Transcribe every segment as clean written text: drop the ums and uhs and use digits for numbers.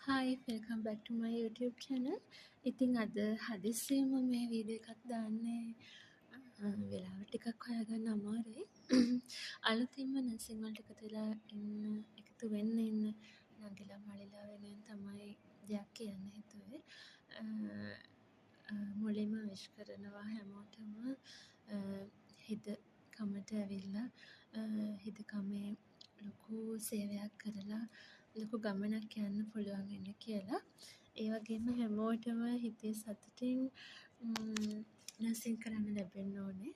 Hi, welcome back to my YouTube channel. ඉතින් අද හදිස්සියම මේ වීඩියෝ එකක් දාන්නේ වෙලාව ටිකක් හොයාගන්න අමාරුයි. අලුතින්ම නර්සිං වලට එකතු වෙන්න ඉන්න නංගිලා මල්ලිලා වෙනුවෙන් තමයි දෙයක් කියන්න හිතුවේ. මුලින්ම විශ් කරනවා හැමෝටම හිදකමට ඇවිල්ලා හිදකමේ ලොකු සේවයක් කරලා ලොකු ගමනක් යන්න පුළුවන් වෙන්න කියලා. ඒ වගේම හැමෝටම හිතේ සතුටින් නර්සිං කරන්න ලැබෙන්න ඕනේ.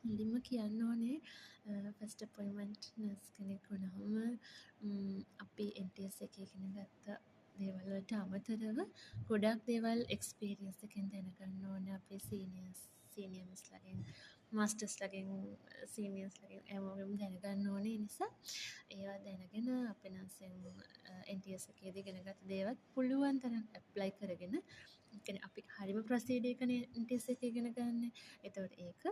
මුලින්ම කියන්න ඕනේ ෆස්ට් අපොයින්ට්මන්ට් නර්ස් කෙනෙක් වුණාම අපි NTS එකේ ඉගෙන ගත්ත දේවල් වලට අමතරව ගොඩක් දේවල් එක්ස්පීරියන්ස් එකෙන් දැනගන්න ඕනේ. අපේ සීනියර්ස්ලාගෙන් මාස්ටර්ස්ලාගෙන් සීනියර්ස්ලාගෙන් හැමෝගෙම දැනගන්න ඕනේ. ඒ නිසා ඒවා දැනගෙන අපේ නර්සිං NTS එකේදී ඉගෙනගත්ත දේවල් පුළුවන් තරම් ඇප්ලයි කරගෙන අපි හරිම ප්‍රොසීඩර් NTS එක ඉගෙන ගන්න. එතකොට ඒක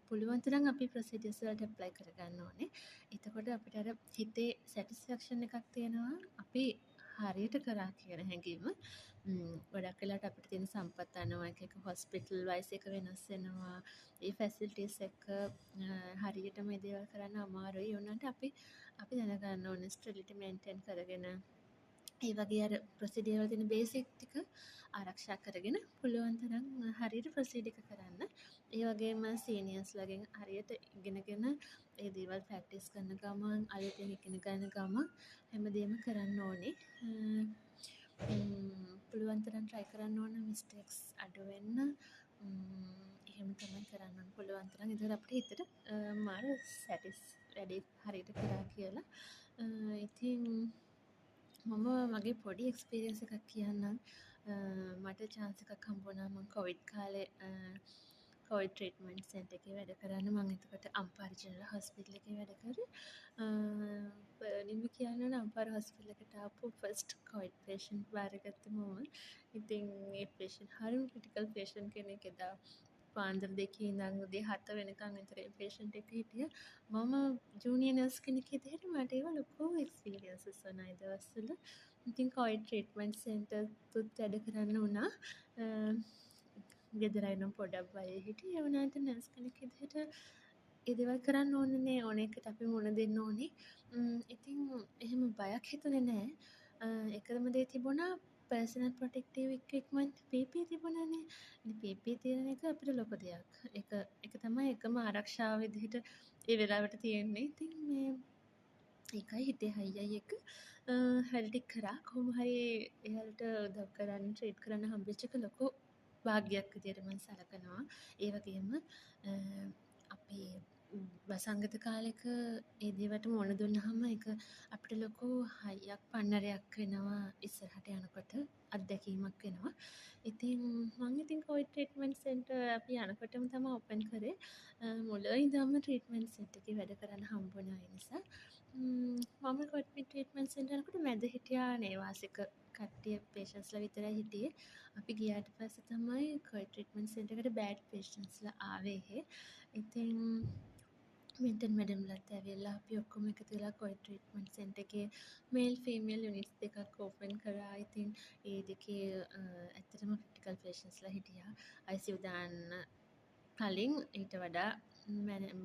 පුළුවන් තරම් අපි ප්‍රොසීඩර්ස් වලට ඇප්ලයි කරගන්න ඕනේ. එතකොට අපිට අර හිතේ සැටිස්ෆැක්ෂන් එකක් තියෙනවා. අපි හරියට කරා කියන හැඟීම. ගොඩක් වෙලාවට අපිට තියෙන සම්පත් අනුව එක හොස්පිටල් වයිස් එක වෙනස් වෙනවා. ඒ ෆැසිලිටිස් එක හරියට මේ දේවල් කරන්න අමාරුයි. ඒ වුණාට අපි දැනගන්න ඕනේ ස්ටෙරිලිටි මේන්ටේන් කරගෙන ඒ වගේ අර ප්‍රොසීඩර් වල තියෙන බේසික් ටික ආරක්ෂා කරගෙන පුළුවන් තරම් හරියට ප්‍රොසීඩ් එක කරන්න. ඒ වගේම සීනියර්ස්ලාගෙන් හරියට ඉගෙනගෙන ඒ දේවල් ප්‍රැක්ටිස් කරන ගමන් අලුතෙන් ඉගෙන ගන්න ගමන් හැමදේම කරන්න ඕනේ. පුළුවන් තරම් try කරන්න ඕන මිස්ටේක්ස් අඩු වෙන්න. එහෙම තමයි කරන්න ඕන පුළුවන් තරම්. එතකොට අපිට හිතට මාර සැටිස් වැඩේ හරියට කරා කියලා. ඉතින් මම මගේ පොඩි එක්ස්පීරියන්ස් එකක් කියන්නම්. මට chance එකක් හම්බුණා මම කොවිඩ් කාලේ කොවිඩ් ට්‍රීට්මන්ට් සෙන්ටර් එකේ වැඩ කරන්න. මම එතකොට අම්පාර ජෙනරල් හොස්පිටල් එකේ වැඩ කරේ. නිම කියන්න ඕන අම්පාර හොස්පිටල් එකට ආපු ෆස්ට් කොවිඩ් පේෂන්ට් බාරගත්තේ මම. ඉතින් ඒ පේෂන්ට් හරිම ක්‍රිටිකල් පේෂන්ට් කෙනෙක්. එදා පාන්දර 2 ඉඳන් උදේ 7 වෙනකන් විතර ඒ පේෂන්ට් එක හිටියා. මම ජූනියර් නර්ස් කෙනෙක් විදිහට මට ඒව ලොකු එක්ස්පීරියන්සස් වුණා ඒ දවස්වල. ඉතින් කොවිඩ් ට්‍රීට්මන්ට් සෙන්ටර් තුත් වැඩ කරන්න වුණා. ගෙදර අය නම් පොඩක් බයේ හිටියේ. ඒ වුණාට නර්ස් කෙනෙක් විදිහට ඒ දේවල් කරන්න ඕනනේ. ඕන එකට අපි මුණ දෙන්න ඕනේ. ඉතින් එහෙම බයක් හිතුනේ නෑ. එකම දේ තිබුණා පර්සනල් ප්‍රොටෙක්ටිව් ඉක්විප්මන්ට් PP තිබුණානේ. ඉතින් PP තියෙන එක අපිට ලොකු දෙයක්. ඒක තමයි එකම ආරක්ෂාව විදිහට ඒ වෙලාවට තියෙන්නේ. ඉතින් මේ ඒකයි හිතේ හයියයි එක හැල් ටික කරා. කොහොම හරි එයාලට උදව් කරන්න ට්‍රීට් කරන්න හම්බෙච්ච එක ලොකු භාග්‍යයක් විදියට මම සලකනවා. ඒ වගේම අපේ වසංගත කාලෙක ඒ දේවල්ට මුහුණ දුන්නාම ඒක අපිට ලොකු හයියක් පන්නරයක් වෙනවා ඉස්සරහට යනකොට අත්දැකීමක් වෙනවා. ඉතින් මං කොවිඩ් ට්‍රීට්මන්ට් සෙන්ටර් අපි යනකොටම තමයි ඕපන් කරේ. මුල ඉඳන්ම ට්‍රීට්මන්ට් සෙන්ටර් එකේ වැඩ කරන්න හම්බුණා ඒ නිසා. මම කොවිඩ් ට්‍රීට්මන්ට් සෙන්ටර් යනකොට මැද හිටියා නේවාසික කට්ටිය පේෂන්ට්ස්ලා විතරයි හිටියේ. අපි ගියාට පස්සේ තමයි කොවිඩ් ට්‍රීට්මන්ට් සෙන්ටර් එකට බෑඩ් පේෂන්ට්ස්ලා ආවේ එහෙ. ඉතින් මින්ටන් මැඩම්ලත් ඇවිල්ලා අපි ඔක්කොම එකතු වෙලා කොවිඩ් ට්‍රීට්මන්ට් සෙන්ටර් එකේ මේල් ෆීමේල් යුනිට්ස් දෙකක් ඕපන් කරා. ඉතින් ඒ දෙකේ ඇත්තටම ක්‍රිටිකල් පේෂන්ට්ස්ලා හිටියා. ICU දාන්න කලින් ඊට වඩා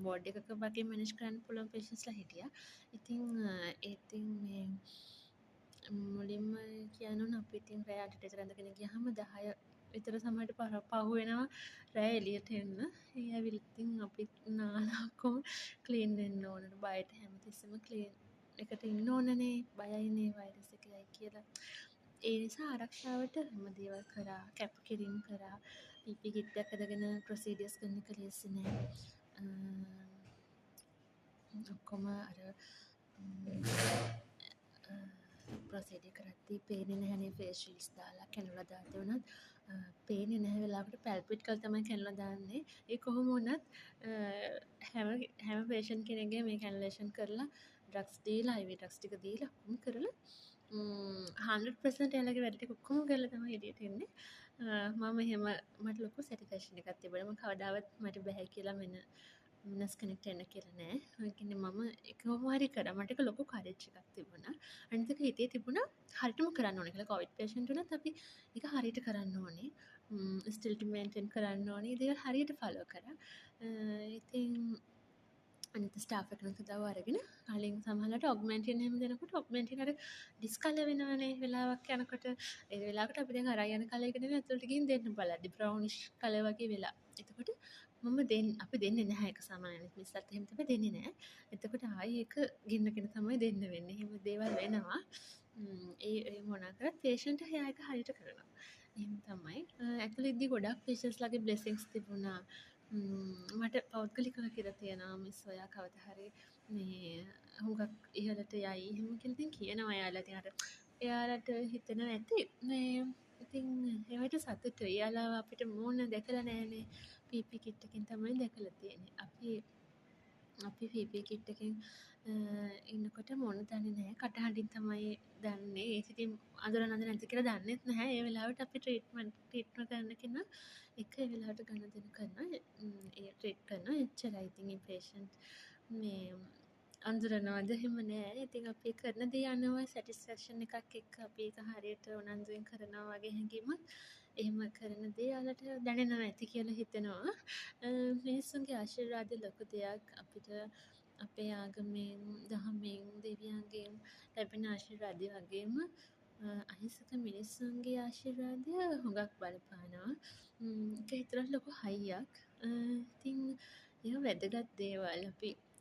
වෝඩ් එකක වගේ මැනේජ් කරන්න පුළුවන් පේෂන්ට්ස්ලා හිටියා. ඉතින් මේ මුලින්ම කියන්න ඕන අපි ඉතින් රෑ 8ට විතර ඇඳගෙන ගියාම 10 විතර සමහරට පහු වෙනවා රෑ එළියට එන්න. ඒ ඇවිල්ලා ඉතින් අපි නාලා ඔක්කොම ක්ලීන් වෙන්න ඕන. බයට හැමතිස්සෙම ක්ලීන් එකට ඉන්න ඕනනේ. බයයිනේ වෛරස් එකයි කියලා. ඒ නිසා ආරක්ෂාවට හැම දේවල් කරා. කැප්කිරීම් කරා. PP කිට් එකක් අරගෙන ප්‍රොසීඩර්ස් කරන එක ලේසි නෑ. ඔක්කොම අර ප්‍රොසීඩර් කරද්දී පේන්නේ නැහැනේ ෆේස් ෂීල්ඩ්ස් දාලා කැනුලා දාද්දී වුණත් පේන්නේ නැහැ වෙලාවකට පැල්පිට් කරලා තමයි කැනුලා දාන්නේ. ඒ කොහොම වුණත් හැම පේෂන්ට් කෙනෙක්ගේ මේ කැනුලේෂන් කරලා ඩ්‍රග්ස් දීලා IV ඩ්‍රග්ස් ටික දීලා ඔක්කොම කරලා 100% එයාලගේ වැඩ ටික ඔක්කොම කරලා තමයි එළියට එන්නේ. මම එහෙම මට ලොකු සැටිස්ෆැක්ෂන් එකක් තිබුණා. මම කවදාවත් මට බැහැ කියලා මෙන්න නර්ස් කෙනෙක්ට එන්න කියලා නෑ. ඒ කියන්නේ මම ඒක කොහොම හරි කරා. මට ඒක ලොකු කරේජ් එකක් තිබුණා. අනිත් එක හිතේ තිබුණා හරියටම කරන්න ඕනේ කියලා. කොවිඩ් පේෂන්ට් වුණත් අපි ඒක හරියට කරන්න ඕනේ. ස්ටිල්ටි මේන්ටේන් කරන්න ඕනේ. ඒ දේවල් හරියට ෆලෝ කරා. ඉතින් අනිත ස්ටාෆ් එකනත් උදව් අරගෙන කලින් සමහරවිට ඔග්මන්ටින් එහෙම දෙනකොට ඔග්මන්ටින් අර ඩිස්කලර් වෙනවනේ වෙලාවක් යනකොට ඒ වෙලාවකට අපි දැන් අරන් යන කලර් එක නෙමෙයි ඇතුළට ගිහින් දෙන්න බලද්දි බ්‍රවුනිෂ් කලර් වගේ වෙලා. එතකොට අපි දෙන්නේ නැහැ ඒක සාමාන්‍යයෙන් මිස්සත් එහෙම තමයි දෙන්නේ නැහැ. එතකොට ආයි ඒක ගෙන්නගෙන තමයි දෙන්න වෙන්නේ. එහෙම දේවල් වෙනවා. ඒ මොනා කරත් පේෂන්ට් එයා ඒක හරියට කරනවා. එහෙම තමයි. ඇතුළෙද්දි ගොඩක් පේෂන්ට්ස්ලාගේ බ්ලෙසිංස් තිබුණා. මට පෞද්ගලිකව කියලා තියෙනවා මිස් ඔයා කවදා හරි මේ හුඟක් ඉහළට යයි එහෙම කියලා ඉතින් කියනවා එයාලා ඉතින් අර එයාලට හිතෙනවා ඇති මේ ඉතින් ඒවට සතුටුයි. එයාලා අපිට මූණ දැකලා නැහැනේ. PP කිට් එකෙන් තමයි දැකලා තියෙන්නේ. අපි PP කිට් එකෙන් ඉන්නකොට මූණ දන්නේ නැහැ. කටහඬින් තමයි දන්නේ. ඒක ඉතින් අඳුරනද නැද්ද කියලා දන්නෙත් නැහැ. ඒ වෙලාවට අපි ට්‍රීට්මන්ට් කරන කෙනා එක ඒ වෙලාවට ගණන් දෙන කරනවා. ඒ ට්‍රීට් කරනවා. එච්චරයි. ඉතින් මේ පේෂන්ට් මේ අඳුරනවද එහෙම නෑ. ඉතින් අපි කරන දේ අනුව සැටිස්ෆැක්ෂන් එකක් එක්ක අපි ඒක හරියට උනන්දුවෙන් කරනවා වගේ හැඟීමක් එහෙම කරන දේ යාලට දැනෙනවා ඇති කියලා හිතෙනවා. මිනිස්සුන්ගේ ආශිර්වාද ලොකු දෙයක්. අපිට අපේ ආගමෙන්, දහමෙන්, දෙවියන්ගෙන් ලැබෙන ආශිර්වාදය වගේම අහිංසක මිනිස්සුන්ගේ ආශිර්වාදය හුඟක් බලපානවා. ඒක හිතනකොට ලොකු හයියක්. ඉතින් ඒවා වැදගත් දේවල්.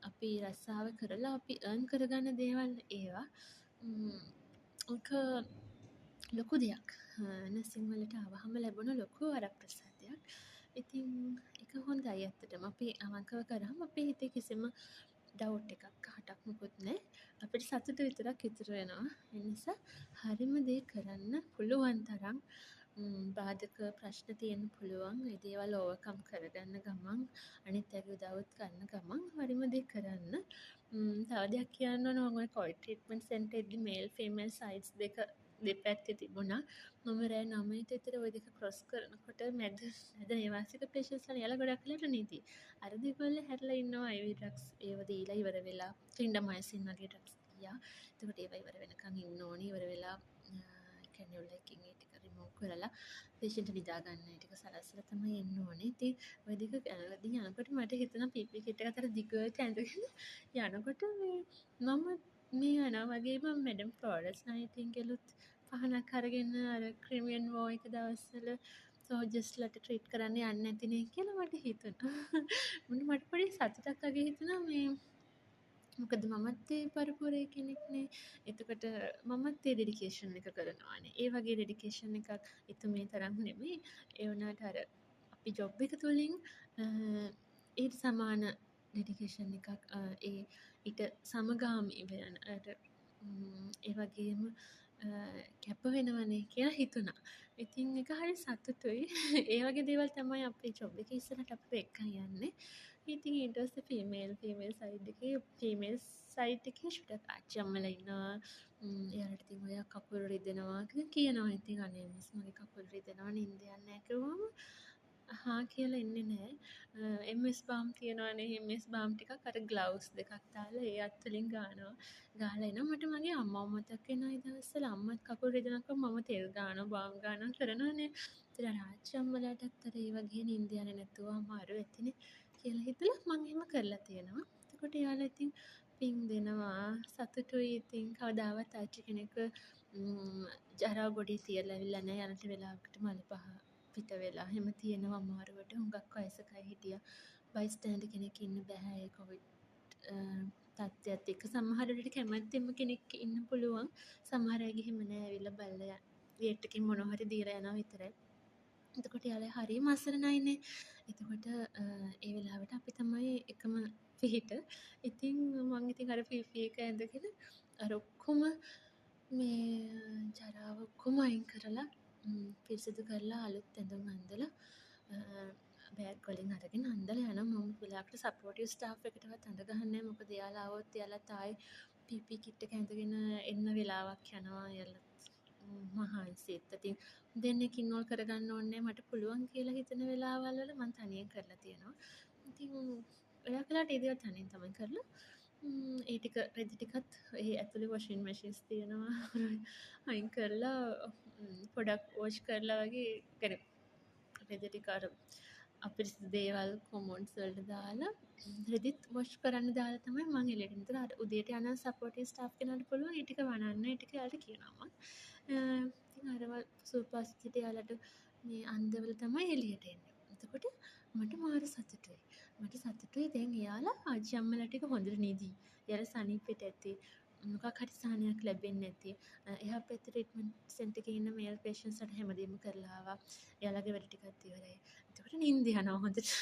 අපි රස්සාව කරලා අපි earn කරගන්න දේවල් ඒවා. ඒක ලොකු දෙයක්. නර්සින් වලට ආවහම ලැබුණ ලොකු වරප්‍රසාදයක්. ඉතින් ඒක හොඳයි ඇත්තටම. අපි අවංකව කරාම අපේ හිතේ කිසිම ඩවුට් එකක් කහටක් මොකුත් නැහැ. අපිට සතුට විතරක් ඉතුරු වෙනවා. ඒ නිසා හරිම දේ කරන්න පුළුවන් තරම් බාධක ප්‍රශ්න තියෙන්න පුළුවන්. ඒ දේවල් ඕවර්කම් කරගන්න ගමන් අනිත් අයගේ උදව්වත් ගන්න ගමන් හරිම දේ කරන්න. තව දෙයක් කියන්න ඕන මම ඔය කොවිඩ් ට්‍රීට්මන්ට් සෙන්ටර් එකේ මේල් ෆීමේල් සයිඩ්ස් දෙපැත්තේ තිබුණා. මම රෑ 9ට විතර ওই දෙක ක්‍රොස් කරනකොට මැද නේවාසික පේෂන්ට්ස්ලා යාලා ගොඩක් වෙලාට නිදි. අර දෙගොල්ලෝ හැරිලා ඉන්නවා IV ඩ්‍රග්ස් ඒව දීලා ඉවර වෙලා ක්ලින්ඩමයිසින් වගේ ඩ්‍රග්ස් ගියා. එතකොට ඒව ඉවර වෙනකන් ඉන්න ඕනේ. ඉවර වෙලා කැනියුලා එකකින් ඒ ටික රිමූව් කරලා පේෂන්ට් නිදා ගන්න ඒ ටික සලස්සලා තමයි එන්න ඕනේ. ඉතින් ওই දෙක ඇවිදින් යනකොට මට හිතුණා PP කිට් එක අතර දිගට ඇඳගෙන යනකොට මම මේ යනවා වගේම මැඩම් ෆ්ලෝරස් නයිටින්ගේලුත් පහනක් අරගෙන අර ක්‍රිමියන් වෝ එක දවස්වල සෝල්ජර්ස්ලාට ට්‍රීට් කරන්න යන්නේ නැතිනේ කියලා මට හිතුණා. මට පොඩි සතුටක් වගේ හිතුණා මේ මොකද මමත් ඒ පරපුරේ කෙනෙක්නේ. එතකොට මමත් ඒ ඩෙඩිකේෂන් එක කරනවානේ. ඒ වගේ ඩෙඩිකේෂන් එකක් එතුමිය තරම් නෙමෙයි. ඒ වුණාට අර අපි ජොබ් එක තුලින් ඊට සමාන ඩෙඩිකේෂන් එකක් ඊට සමගාමී වෙන ඒ වගේම කැප වෙනවනේ කියලා හිතුණා. ඉතින් ඒක හරි සතුටුයි. ඒ වගේ දේවල් තමයි අපේ ජොබ් එකේ ඉස්සරහට අපිව එක්කන් යන්නේ. ඉතින් ඊට පස්සේ ෆීමේල් සයිඩ් එකේ ෂුටර් ආච්චි අම්මලා ඉන්නවා. එයාලට ඉතින් ඔය කකුල් රිදෙනවා කියලා කියනවා. ඉතින් අනේ මිස් මගේ කකුල් රිදෙනවා නින්ද යන්නේ නැහැ කිව්වම හා කියලා එන්නේ නැහැ. MS බාම් තියෙනවානේ MS බාම් ටිකක් අර ග්ලව්ස් දෙකක් දාලා ඒ අත් වලින් ගානවා. ගහලා එනවා මට මගේ අම්මව මතක් වෙනවා ඒ දවස්වල අම්මත් කකුල් රිදෙනකොට මම තෙල් ගානවා බාම් ගානවා කරනවානේ. ඉතින් අර ආච්චි අම්මලාටත් අර ඒ වගේ නින්ද යන්නේ නැතුව අමාරු ඇතිනේ කියලා හිතලා මම එහෙම කරලා තියෙනවා. එතකොට එයාලා ඉතින් පින් දෙනවා සතුටුයි ඉතින් කවදාවත් ආච්චි කෙනෙක් ජරා බොඩි තියලා ඇවිල්ලා නැහැ යනට වෙලාවකට මල පහ පිට වෙලා එහෙම තියෙනවා අමාරුවට හුඟක් වයසකයි හිටියා බයිස්ටෑන්ඩර් කෙනෙක් ඉන්න බෑ ඒ කොවිඩ් තත්ත්වයත් එක්ක සමහර වෙලට කැමැත්තෙන්ම කෙනෙක් ඉන්න පුළුවන් සමහර අය ගිහින් නෑ ඇවිල්ලා බලලා ගේට් එකකින් මොනවා හරි දීලා යනවා විතරයි. එතකොට යාළුවා හරියම අසරණයිනේ. එතකොට ඒ වෙලාවට අපි තමයි එකම පිහිට. ඉතින් මං ඉතින් අර PP එක ඇඳගෙන අර ඔක්කොම මේ ජරාව ඔක්කොම අයින් කරලා පිරිසිදු කරලා අලුත් ඇඳුම් අඳලා බෑග් වලින් අරගෙන අඳලා යනවා. මම වෙලාවකට සපෝටිව් ස්ටාෆ් එකටවත් අඳ ගහන්නේ නැහැ. මොකද එයාලා ආවොත් එයාලා තායි PP කිට් එක ඇඳගෙන එන්න වෙලාවක් යනවා. එයාලා මහන්සිත්. ඉතින් දෙන්නෙක් ඉන්වෝල් කරගන්න ඕනේ මට පුළුවන් කියලා හිතන වෙලාවල් වල මම තනියෙන් කරලා තියෙනවා. ඉතින් ගොඩක් වෙලාවට ඒ දේවල් තනියෙන් තමයි කරලා ඒ ටික රෙදි ටිකත් ඒ ඇතුලේ වොෂින් මැෂින්ස් තියෙනවා අයින් කරලා පොඩක් වොෂ් කරලා වගේ يعني රෙදි ටික අර අපිරිසිදු දේවල් කොමොඩ්ස් වලට දාලා රෙදිත් වොෂ් කරන්න දාලා තමයි මම එළියට එන්නේ. ඒතර අර උදේට යන සපෝටිව් ස්ටාෆ් කෙනාට පුළුවන් ඒ ටික වනන්න ඒ ටික එයාලට කියනවා මම. ඉතින් අරවල් සුපර්ස්ටිට එයාලට මේ අන්දවල තමයි එළියට එන්නේ. එතකොට මට මාර සතුටුයි. මට සතුටුයි දැන් එයාලා ආච්චි අම්මලා ටික හොඳට නිදි. එයාලා සනීපෙට ඇති. මොකක් හරි සහනයක් ලැබෙන්නේ නැති. එහා පැත්තේ ට්‍රීට්මන්ට් සෙන්ටර් එකේ ඉන්න මේල් පේෂන්ට්ස්ලාට හැමදේම කරලා ආවා. එයාලගේ වැඩ ටිකත් ඉවරයි. එතකොට නිින්ද යනවා හොඳට.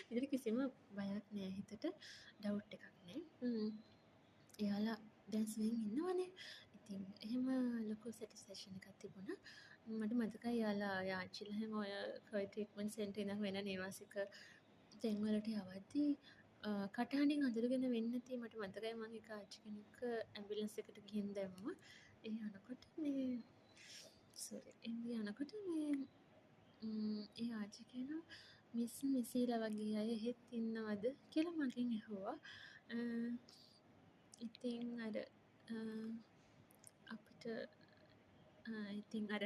ඉතින් කිසිම බයක් නෑ හිතට ඩවුට් එකක් නෑ. එයාලා දැන් ස්විං ඉන්නවනේ. ඉතින් එහෙම ලොකු සැටිස්ෆැක්ෂන් එකක් තිබුණා. මට මතකයි එයාලා ආච්චිලා හැම ඔය කොයි ට්‍රීට්මන්ට් සෙන්ටර් ඉඳන් වෙන නිවාසික තැන්වලට යවද්දී කටහඬින් අඳුරගෙන වෙන්නේ නැති මට මතකයි මම එක ආච්චි කෙනෙක්ව ඇම්බියුලන්ස් එකට ගිහින් දැම්මා. ඒ යනකොට මේ යනකොට මේ ඒ ආච්චි කියනවා මිස් මිසීලා වගේ අය එහෙත් ඉන්නවද කියලා මගෙන් ඇහුවා. ඉතින් අර අපිට ඉතින් අර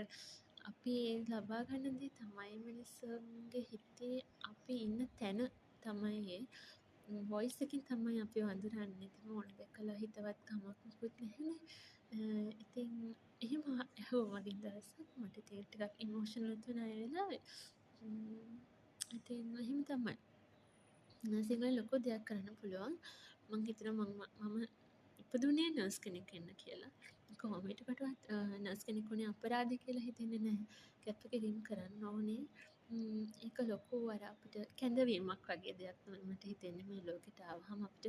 අපි ලබා ගන්න දේ තමයි මිනිස්සුන්ගේ හිතේ අපි ඉන්න තැන තමයි ඒ වොයිස් එකෙන් තමයි අපි අඳුරන්නේ. ඉතින් ඕන දැකලා හිතවත් කමක් මොකුත් නැහැනේ. ඉතින් එහෙම ඇහුවා මගෙන් දවසක් මට ඉතින් ටිකක් ඉමෝෂනල් වුණා ඒ වෙලාවේ. ඉතින් එහෙම තමයි. නර්සිං ලොකු දෙයක් කරන්න පුළුවන්. මං හිතනවා මම ඉපදුනේ නර්ස් කෙනෙක් වෙන්න කියලා. කොහොම හිටපටවත් නර්ස් කෙනෙක් වුණේ අපරාධ කියලා හිතෙන්නේ නැහැ. කැප කිරීම කරන්න ඕනේ. ඒක ලොකු අර අපිට කැඳවීමක් වගේ දෙයක් තමයි මට හිතෙන්නේ මේ ලෝකෙට ආවහම අපිට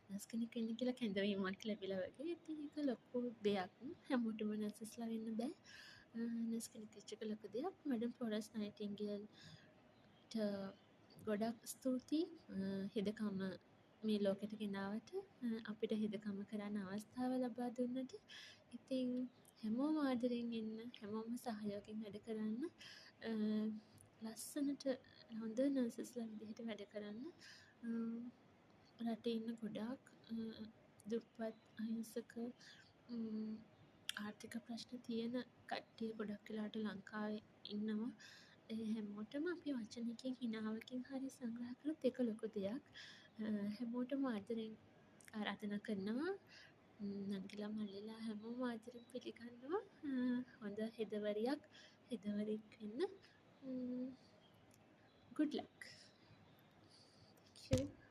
නර්ස් කෙනෙක් වෙන්න කියලා කැඳවීමක් ලැබිලා වගේ. ඉතින් ඒක ලොකු දෙයක්. හැමෝටම නර්සස්ලා වෙන්න බෑ. නර්ස් කෙනෙක් වෙච්ච එක ලොකු දෙයක්. මැඩම් ෆ්ලොරන්ස් නයිටින්ගේල්ට ගොඩක් ස්තුතියි හෙදකම මේ ලෝකෙට ගෙනාවට අපිට හෙදකම කරන්න අවස්ථාව ලබා දුන්නට. ඉතින් හැමෝම ආදරෙන් ඉන්න හැමෝම සහයෝගයෙන් වැඩ කරන්න ලස්සනට හොඳ නර්සස්ලා විදිහට වැඩ කරන්න රටේ ඉන්න ගොඩාක් දුප්පත් අහිංසක ආර්ථික ප්‍රශ්න තියෙන කට්ටිය ගොඩක් වෙලාවට ලංකාවේ ඉන්නවා. ඒ හැමෝටම අපි වචනකින් හිනාවකින් හරි සංග්‍රහ කළොත් ඒක ලොකු දෙයක්. හැමෝටම ආදරෙන් ආරාධනා කරනවා. නංගිලා මල්ලිලා හැමෝම ආදරෙන් පිළිගන්නවා. හොඳ හෙදවරියක් වෙන්න. good luck. Thank you.